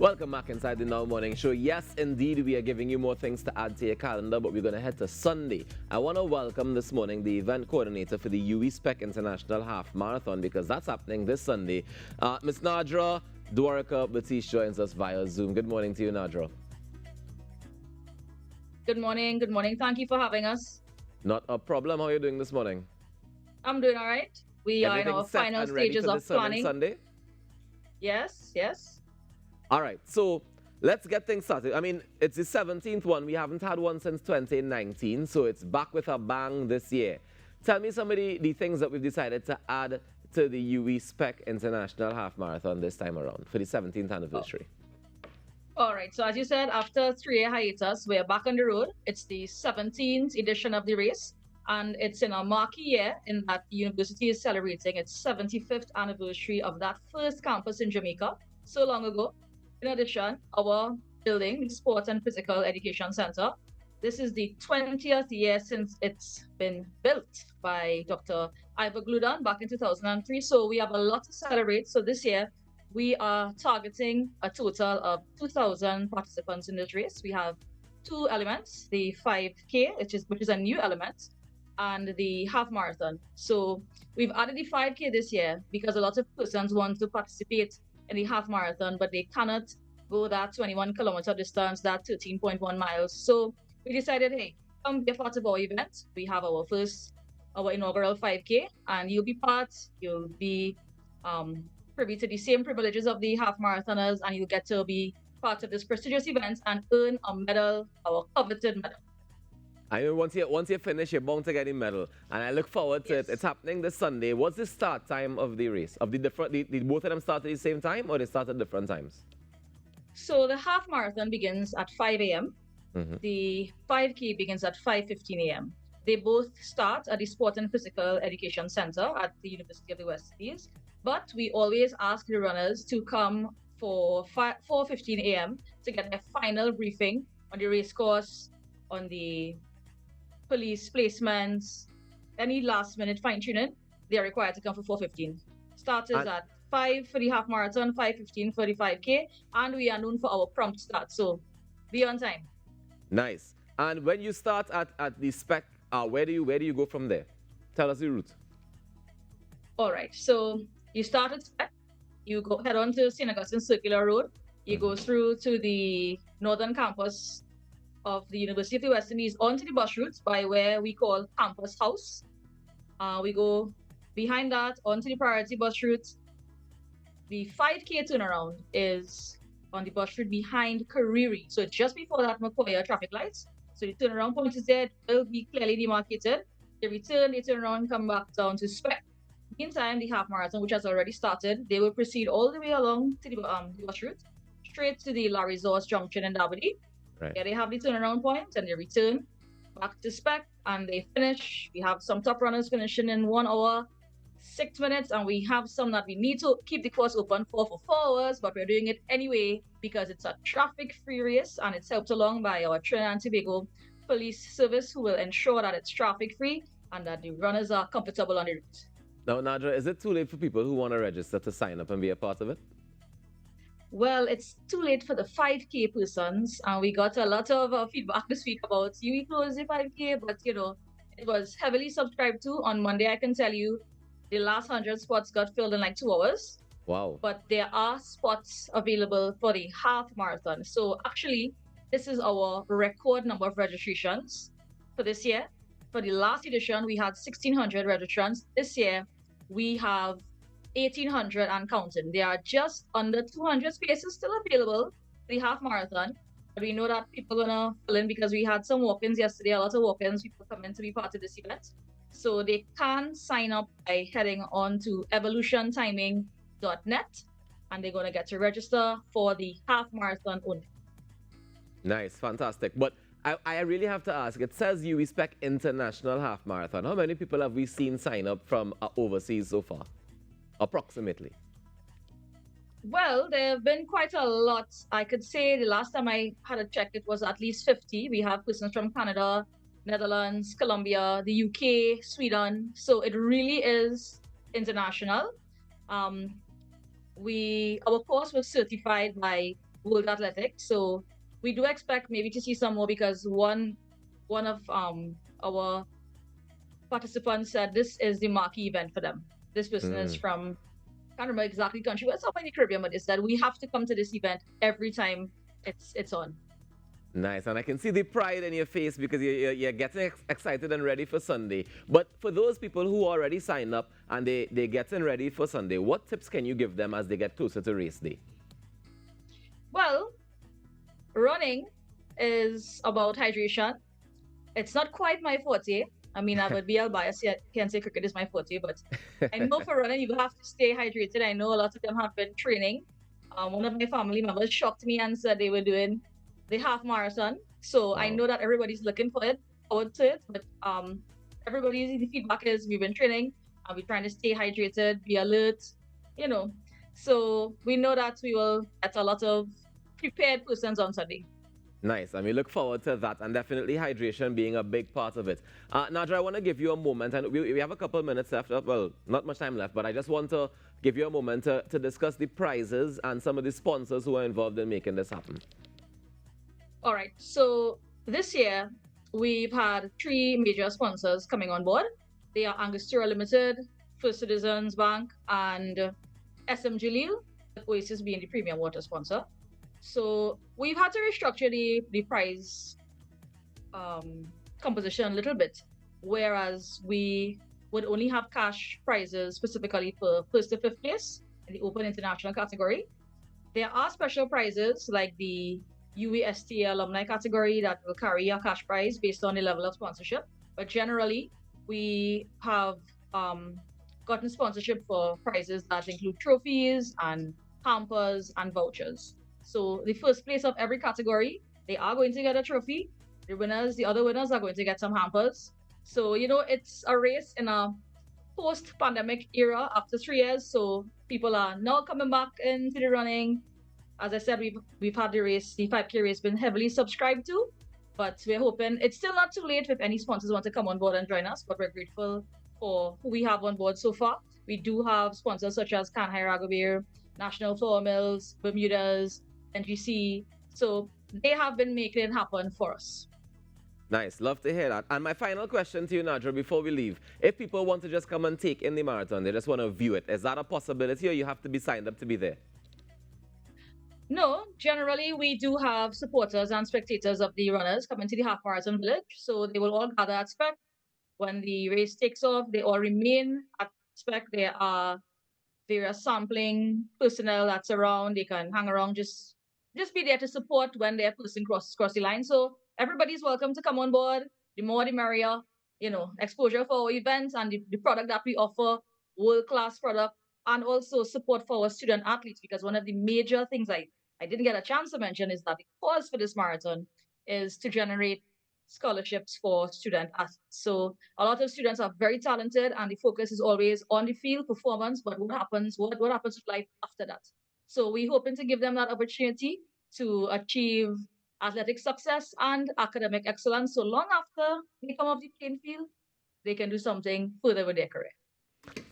Welcome back inside the Now Morning Show. Yes, indeed, we are giving you more things to add to your calendar, but we're going to head to Sunday. I want to welcome this morning the event coordinator for the UWI Spec International Half Marathon, because that's happening this Sunday. Ms. Nadra Dwarika-Baptiste joins us via Zoom. Good morning to you, Nadra. Good morning. Good morning. Thank you for having us. Not a problem. How are you doing this morning? I'm doing all right. We are in our final stages of planning. Sunday? Yes, yes. All right, so let's get things started. I mean, it's the 17th one. We haven't had one since 2019, so it's back with a bang this year. Tell me some of the things that we've decided to add to the UWI Spec International Half Marathon this time around for the 17th anniversary. All right, so as you said, after 3-year hiatus, we're back on the road. It's the 17th edition of the race, and it's in a marquee year in that the university is celebrating its 75th anniversary of that first campus in Jamaica so long ago. In addition, our building, the Sports and Physical Education Center, this is the 20th year since it's been built by Dr. Ivor Gludon back in 2003. So we have a lot to celebrate. So this year, we are targeting a total of 2,000 participants in this race. We have two elements, the 5K, which is a new element, and the half marathon. So we've added the 5K this year because a lot of persons want to participate in the half marathon, but they cannot go that 21-kilometer distance, that 13.1 miles. So we decided, hey, come be a part of our event. We have our inaugural 5K, and you'll be privy to the same privileges of the half marathoners, and you'll get to be part of this prestigious event and earn a medal, our coveted medal. I mean, once you finish, you're bound to get a medal, and I look forward to it. It's happening this Sunday. What's the start time of the race? Of the both of them start at the same time, or they start at different times? So the half marathon begins at 5 a.m. The 5K begins at 5:15 a.m. They both start at the Sport and Physical Education Center at the University of the West Indies, but we always ask the runners to come for 4:15 a.m. to get their final briefing on the race course, on the police placements, any last-minute fine-tuning. They are required to come for 4:15. Start is at 5 for the half marathon, 5:15 for the 5K, and we are known for our prompt start, so be on time. Nice. And when you start at the Spec, where do you go from there? Tell us the route. All right, so you start at Spec, you head on to St. Augustine Circular Road, you go through to the northern campus of the University of the West Indies onto the bus route by where we call Campus House. We go behind that onto the priority bus route. The 5K turnaround is on the bus route behind Kariri. So it's just before that Makoya traffic lights. So the turnaround point is there, it will be clearly demarcated. They return, they turn around, come back down to Spec. Meantime, the half marathon, which has already started, they will proceed all the way along to the bus route, straight to the La Resource Junction in Dabadi. Right. Yeah, they have the turnaround point and they return back to Spec and they finish. We have some top runners finishing in 1 hour, 6 minutes, and we have some that we need to keep the course open for 4 hours, but we're doing it anyway because it's a traffic-free race and it's helped along by our Trinidad and Tobago police service, who will ensure that it's traffic-free and that the runners are comfortable on the route. Now, Nadra, is it too late for people who want to register to sign up and be a part of it? Well, it's too late for the 5K persons, and we got a lot of feedback this week about you close the 5K, but it was heavily subscribed to. On Monday, I can tell you, the last 100 spots got filled in like 2 hours. Wow. But there are spots available for the half marathon. So actually, this is our record number of registrations for this year. For the last edition, we had 1,600 registrants. This year, we have 1,800 and counting. There are just under 200 spaces still available for the half marathon. But we know that people are gonna fill in because we had some walk-ins yesterday, a lot of walk-ins, people coming to be part of this event. So they can sign up by heading on to evolutiontiming.net, and they're gonna get to register for the half marathon only. Nice, fantastic. But I really have to ask, it says UWI Spec International Half Marathon. How many people have we seen sign up from overseas so far? Approximately. Well, there have been quite a lot. I could say the last time I had a check, it was at least 50. We have persons from Canada, Netherlands, Colombia, the UK, Sweden. So it really is international. Our course was certified by World Athletics. So we do expect maybe to see some more because one of our participants said this is the marquee event for them. This person is from, can't remember exactly country, but somewhere in the Caribbean, but they said we have to come to this event every time it's on. Nice, and I can see the pride in your face because you're getting excited and ready for Sunday. But for those people who already signed up and they're getting ready for Sunday, what tips can you give them as they get closer to race day? Well, running is about hydration. It's not quite my forte. I mean, I would be biased. I can't say cricket is my forte, but I know for running, you have to stay hydrated. I know a lot of them have been training. One of my family members shocked me and said they were doing the half marathon. So I know that everybody's looking forward to it. But everybody's feedback is we've been training and we're trying to stay hydrated, be alert, you know. So we know that we will get a lot of prepared persons on Sunday. Nice, and we look forward to that, and definitely hydration being a big part of it. Nadra, I want to give you a moment, and we have a couple of minutes left. Well, not much time left, but I just want to give you a moment to discuss the prizes and some of the sponsors who are involved in making this happen. All right, so this year we've had 3 major sponsors coming on board. They are Angostura Limited, First Citizens Bank, and SMG Lille, Oasis being the premium water sponsor. So we've had to restructure the prize composition a little bit, whereas we would only have cash prizes specifically for 1st to 5th place in the Open International category. There are special prizes like the UWI alumni category that will carry a cash prize based on the level of sponsorship. But generally, we have gotten sponsorship for prizes that include trophies and hampers and vouchers. So the first place of every category, they are going to get a trophy. The other winners are going to get some hampers. So, it's a race in a post-pandemic era after 3 years. So people are now coming back into the running. As I said, we've had the 5K race been heavily subscribed to, but we're hoping it's still not too late if any sponsors want to come on board and join us, but we're grateful for who we have on board so far. We do have sponsors such as Kanhai Ragobir, National Flour Mills, Bermudas, NGC. So they have been making it happen for us. Nice, love to hear that. And my final question to you, Nadra, before we leave, if people want to just come and take in the marathon, they just want to view it, is that a possibility or you have to be signed up to be there? No, generally we do have supporters and spectators of the runners coming to the half marathon village. So they will all gather at Spec. When the race takes off, they all remain at Spec. There are various sampling personnel that's around. They can hang around, just be there to support when their person crosses the line. So everybody's welcome to come on board. The more the merrier. Exposure for our events and the product that we offer, world-class product, and also support for our student athletes, because one of the major things I didn't get a chance to mention is that the cause for this marathon is to generate scholarships for student athletes. So a lot of students are very talented and the focus is always on the field performance, but what happens with life after that? So we're hoping to give them that opportunity to achieve athletic success and academic excellence. So long after they come off the playing field, they can do something further with their career.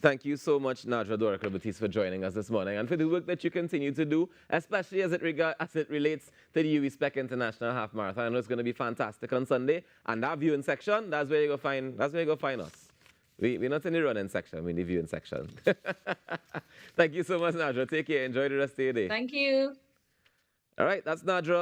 Thank you so much, Nadra Dwarika-Baptiste, for joining us this morning and for the work that you continue to do, especially as it relates to the UWI Spec International Half Marathon. I know it's going to be fantastic on Sunday. And that viewing section, that's where you go find us. We're not in the running section, we're in the viewing section. Thank you so much, Nadra. Take care. Enjoy the rest of your day. Thank you. All right, that's Nadra.